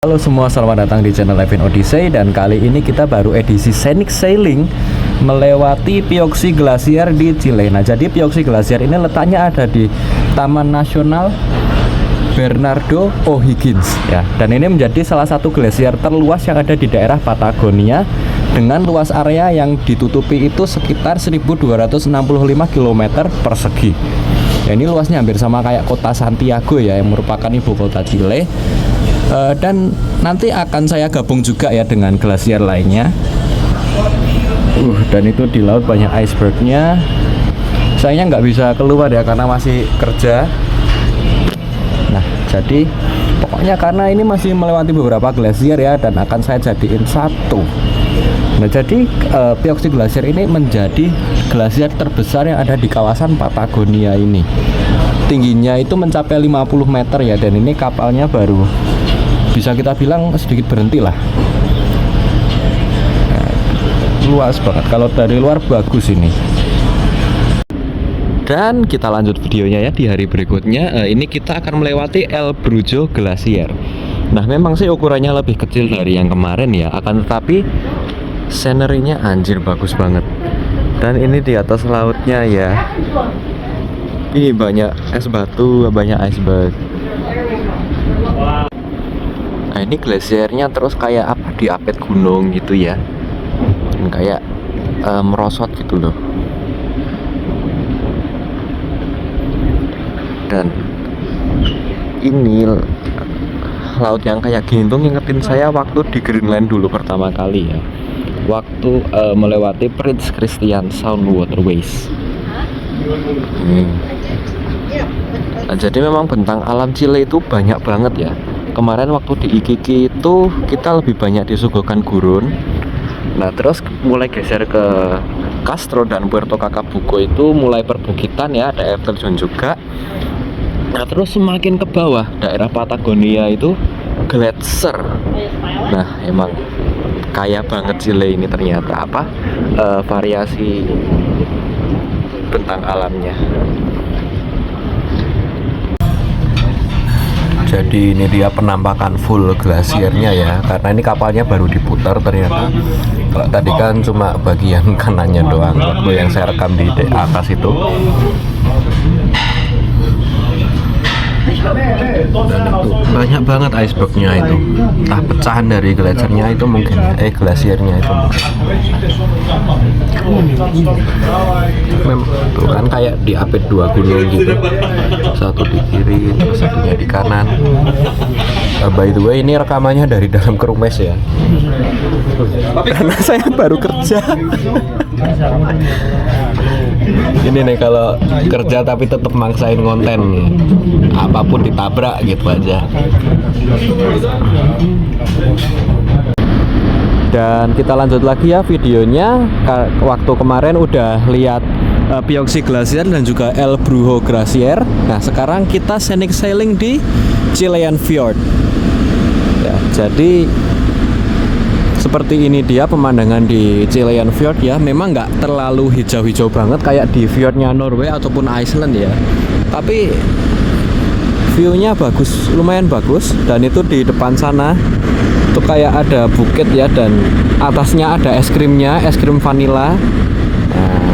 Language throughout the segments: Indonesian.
Halo semua, selamat datang di channel Evin Odyssey. Dan kali ini kita baru edisi scenic sailing melewati Pioxi Glacier di Chile. Nah, jadi Pioxi Glacier ini letaknya ada di Taman Nasional Bernardo O'Higgins ya. Dan ini menjadi salah satu glasier terluas yang ada di daerah Patagonia dengan luas area yang ditutupi itu sekitar 1265 km persegi. Ya, ini luasnya hampir sama kayak kota Santiago ya, yang merupakan ibu kota Chile. Dan nanti akan saya gabung juga ya dengan glasier lainnya. Dan itu di laut banyak icebergnya. Sayangnya nggak bisa keluar ya karena masih kerja. Nah, jadi pokoknya karena ini masih melewati beberapa glasier ya, dan akan saya jadiin satu. Nah, jadi Pioxi Glacier ini menjadi glasier terbesar yang ada di kawasan Patagonia ini. Tingginya itu mencapai 50 meter ya, dan ini kapalnya baru bisa kita bilang sedikit berhenti lah. Nah, luas banget, kalau dari luar bagus ini. Dan kita lanjut videonya ya di hari berikutnya. Ini kita akan melewati El Brujo Glacier. Nah, memang sih ukurannya lebih kecil dari yang kemarin ya, akan tetapi scenery-nya anjir bagus banget. Dan ini di atas lautnya ya, ini banyak es batu, banyak iceberg. Nah, ini glasiernya terus kayak apa, diapit gunung gitu ya, dan kayak merosot gitu loh. Dan ini laut yang kayak gini tuh ngingetin saya waktu di Greenland dulu pertama kali ya, waktu melewati Prince Christian Sound Waterways. Nah, jadi memang bentang alam Chile itu banyak banget ya. Kemarin waktu di Iquique itu kita lebih banyak disuguhkan gurun. Nah, terus mulai geser ke Castro dan Puerto Cacabuco itu mulai perbukitan ya, ada air terjun juga. Nah, terus semakin ke bawah daerah Patagonia itu gletser. Nah, emang kaya banget Chile ini ternyata variasi bentang alamnya. Jadi ini dia penampakan full glasiernya ya, karena ini kapalnya baru diputar ternyata. Kalau tadi kan cuma bagian kanannya doang waktu yang saya rekam di atas itu. Dan itu banyak banget icebergnya itu, entah pecahan dari glasiernya itu mungkin, glasiernya itu memang tuh kan kayak diapit dua gunung gitu, satu di kiri terus satunya di kanan. By the way, ini rekamannya dari dalam kerumes ya, karena saya baru kerja. Ini nih kalau kerja tapi tetap maksain konten nih, apapun ditabrak gitu aja. Dan kita lanjut lagi ya videonya. Waktu kemarin udah lihat Pioxi Glacier dan juga El Brujo Glacier. Nah, sekarang kita scenic sailing di Chilean Fjord ya, jadi seperti ini dia pemandangan di Chilean Fjord ya. Memang nggak terlalu hijau-hijau banget kayak di fjordnya Norway ataupun Iceland ya, tapi view-nya bagus, lumayan bagus. Dan itu di depan sana tuh kayak ada bukit ya, dan atasnya ada es krimnya, es krim vanilla. Nah,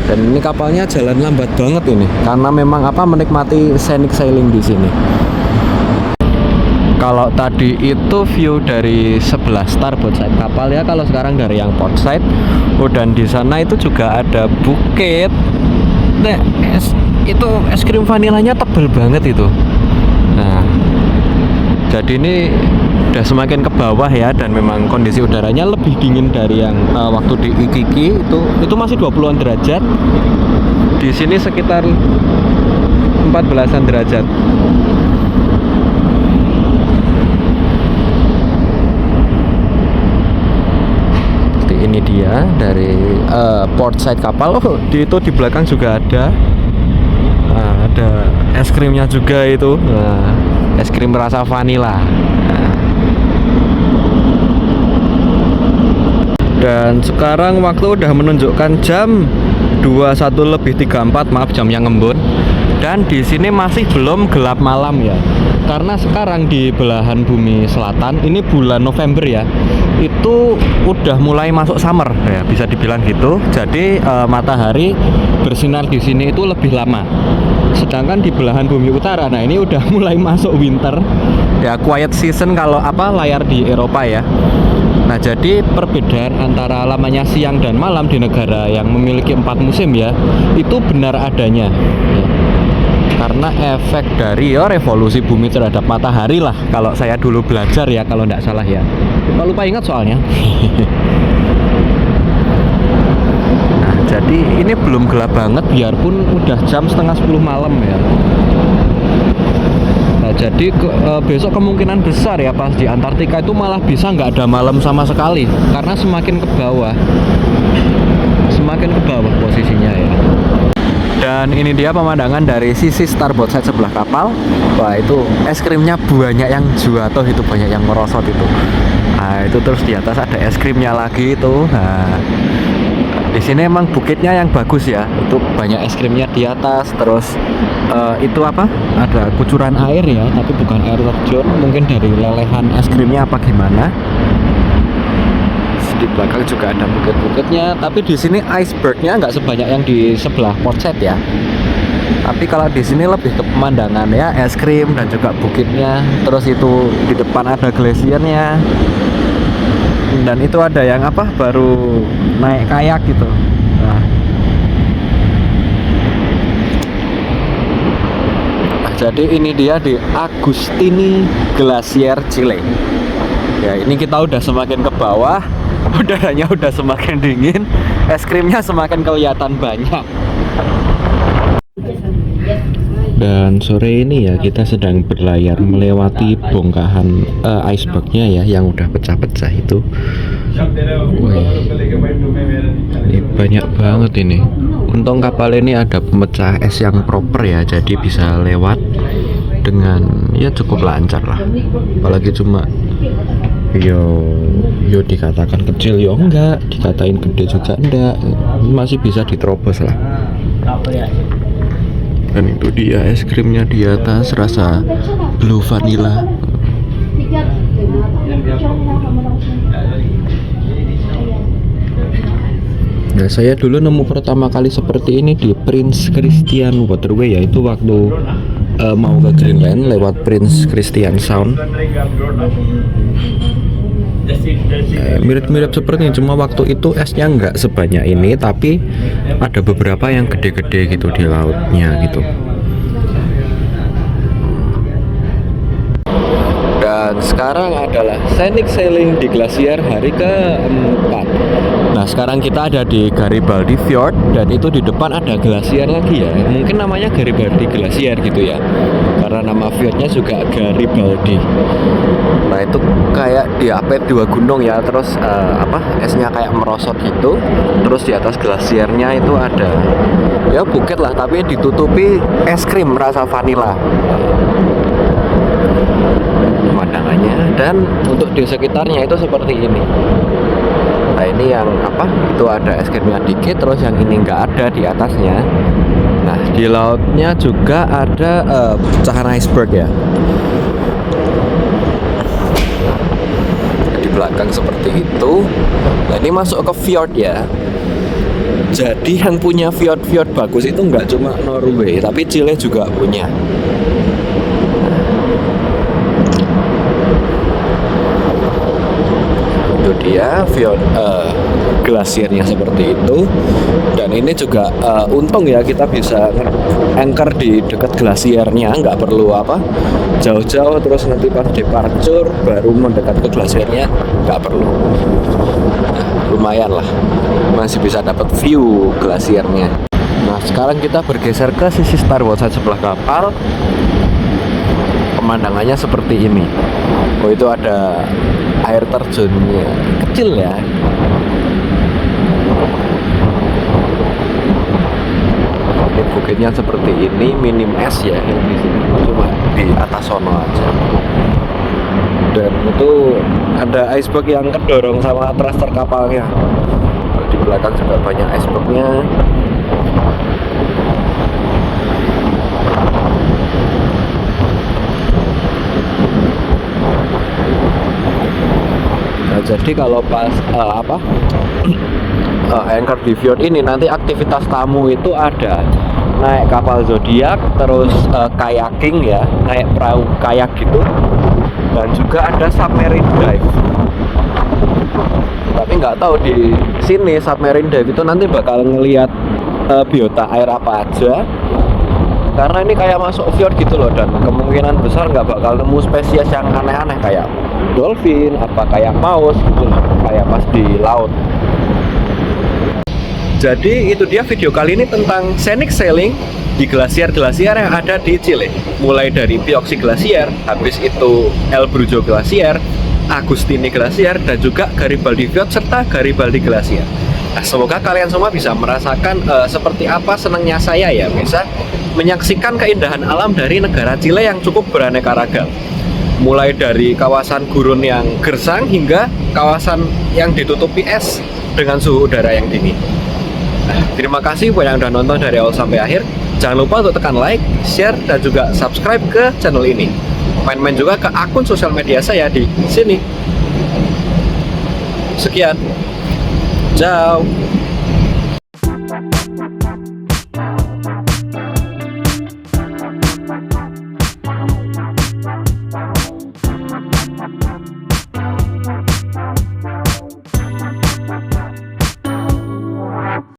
dan ini kapalnya jalan lambat banget ini karena memang menikmati scenic sailing di sini. Kalau tadi itu view dari sebelah starboard side kapal ya, kalau sekarang dari yang port side. Dan di sana itu juga ada bukit. Nah, itu es krim vanilanya tebel banget itu. Nah, jadi ini udah semakin ke bawah ya, dan memang kondisi udaranya lebih dingin dari yang waktu di Iquique itu masih 20-an derajat. Di sini sekitar 14-an derajat. Ini dia dari port side kapal. Itu di belakang juga ada es krimnya juga itu. Es krim rasa vanila. Dan sekarang waktu udah menunjukkan jam 21:34, maaf jamnya ngembun. Dan di sini masih belum gelap malam ya. Karena sekarang di belahan bumi selatan ini bulan November ya. Itu udah mulai masuk summer ya, bisa dibilang gitu. Jadi matahari bersinar di sini itu lebih lama. Sedangkan di belahan bumi utara, nah ini udah mulai masuk winter. Ya quiet season kalau layar di Eropa ya. Nah jadi perbedaan antara lamanya siang dan malam di negara yang memiliki 4 musim ya, itu benar adanya ya. Karena efek dari revolusi bumi terhadap matahari lah, kalau saya dulu belajar ya, kalau nggak salah ya. Lupa ingat soalnya. Nah jadi ini belum gelap banget biarpun udah jam setengah 10 malam ya. Nah, jadi besok kemungkinan besar ya pas di Antartika itu malah bisa nggak ada malam sama sekali karena semakin ke bawah posisinya ya. Dan ini dia pemandangan dari sisi starboard side sebelah kapal. Wah itu es krimnya banyak yang jatuh, itu banyak yang merosot itu. Nah itu terus di atas ada es krimnya lagi itu. Nah di sini emang bukitnya yang bagus ya, itu banyak es krimnya di atas. Terus itu ada kucuran air ya, tapi bukan air terjun, mungkin dari lelehan es krimnya apa gimana. Di belakang juga ada bukit-bukitnya, tapi di sini icebergnya nggak sebanyak yang di sebelah port side ya. Tapi kalau di sini lebih ke pemandangan ya, es krim dan juga bukitnya. Terus itu di depan ada glasiernya. Dan itu ada yang baru naik kayak gitu. Nah, jadi ini dia di Agustini Glacier Chile. Ya ini kita udah semakin ke bawah, udaranya udah semakin dingin, es krimnya semakin kelihatan banyak. Dan sore ini ya kita sedang berlayar melewati bongkahan icebergnya ya yang udah pecah-pecah itu. Wih, ini banyak banget ini. Untung kapal ini ada pemecah es yang proper ya, jadi bisa lewat dengan ya cukup lancar lah. Apalagi cuma yo dikatakan kecil yo enggak, dikatain gede juga enggak, masih bisa diterobos lah. Dan itu dia es krimnya di atas, rasa blue vanilla. Nah saya dulu nemu pertama kali seperti ini di Prince Christian Waterway, yaitu waktu mau ke Greenland lewat Prince Christian Sound. Mirip-mirip seperti ini, cuma waktu itu esnya nggak sebanyak ini, tapi ada beberapa yang gede-gede gitu di lautnya gitu. Dan sekarang adalah scenic sailing di glasier hari keempat. Nah sekarang kita ada di Garibaldi Fjord, dan itu di depan ada glasier lagi ya. Mungkin namanya Garibaldi Glacier gitu ya, karena nama fjordnya juga Garibaldi. Nah itu kayak diapit dua gunung ya, terus esnya kayak merosot gitu. Terus di atas glasiernya itu ada ya bukit lah, tapi ditutupi es krim rasa vanila pemandangannya. Dan untuk di sekitarnya itu seperti ini. Nah ini yang itu ada es krimnya dikit, terus yang ini nggak ada di atasnya. Nah di lautnya juga ada pecahan iceberg ya. Di belakang seperti itu. Nah ini masuk ke fjord ya. Jadi yang punya fjord bagus itu nggak cuma Norway, tapi Chile juga punya. Itu dia fjord glasiernya seperti itu. Dan ini juga untung ya kita bisa anchor di dekat glasiernya, nggak perlu jauh-jauh terus nanti pas departure baru mendekat ke glasiernya, nggak perlu. Nah, lumayan lah, masih bisa dapat view glasiernya. Nah sekarang kita bergeser ke sisi starboard side sebelah kapal. Pemandangannya seperti ini. Oh itu ada air terjunnya, kecil ya. Ini bukitnya seperti ini, minim es ya di sini, cuma di atas sono aja. Dan itu ada iceberg yang kedorong sama thruster kapalnya. Di belakang juga banyak icebergnya. Nah, jadi kalau pas Anchor di Fjord ini nanti aktivitas tamu itu ada naik kapal zodiak, terus kayaking ya, naik perahu kayak gitu, dan juga ada submarine dive. Tapi nggak tahu di sini submarine dive itu nanti bakal ngelihat biota air apa aja, karena ini kayak masuk fjord gitu loh, dan kemungkinan besar nggak bakal nemu spesies yang aneh-aneh kayak dolphin, apa kayak paus gitu loh, kayak pas di laut. Jadi itu dia video kali ini tentang scenic sailing di glasier-glasier yang ada di Chile. Mulai dari Pioxi Glacier, habis itu Elbrufo Glacier, Agustini Glacier, dan juga Garibaldi Fjord serta Garibaldi Glacier. Nah, semoga kalian semua bisa merasakan seperti apa senangnya saya ya, bisa menyaksikan keindahan alam dari negara Chile yang cukup beraneka ragam. Mulai dari kawasan gurun yang gersang hingga kawasan yang ditutupi es dengan suhu udara yang dingin. Nah, terima kasih buat yang udah nonton dari awal sampai akhir. Jangan lupa untuk tekan like, share, dan juga subscribe ke channel ini. Main-main juga ke akun sosial media saya di sini. Sekian. Ciao.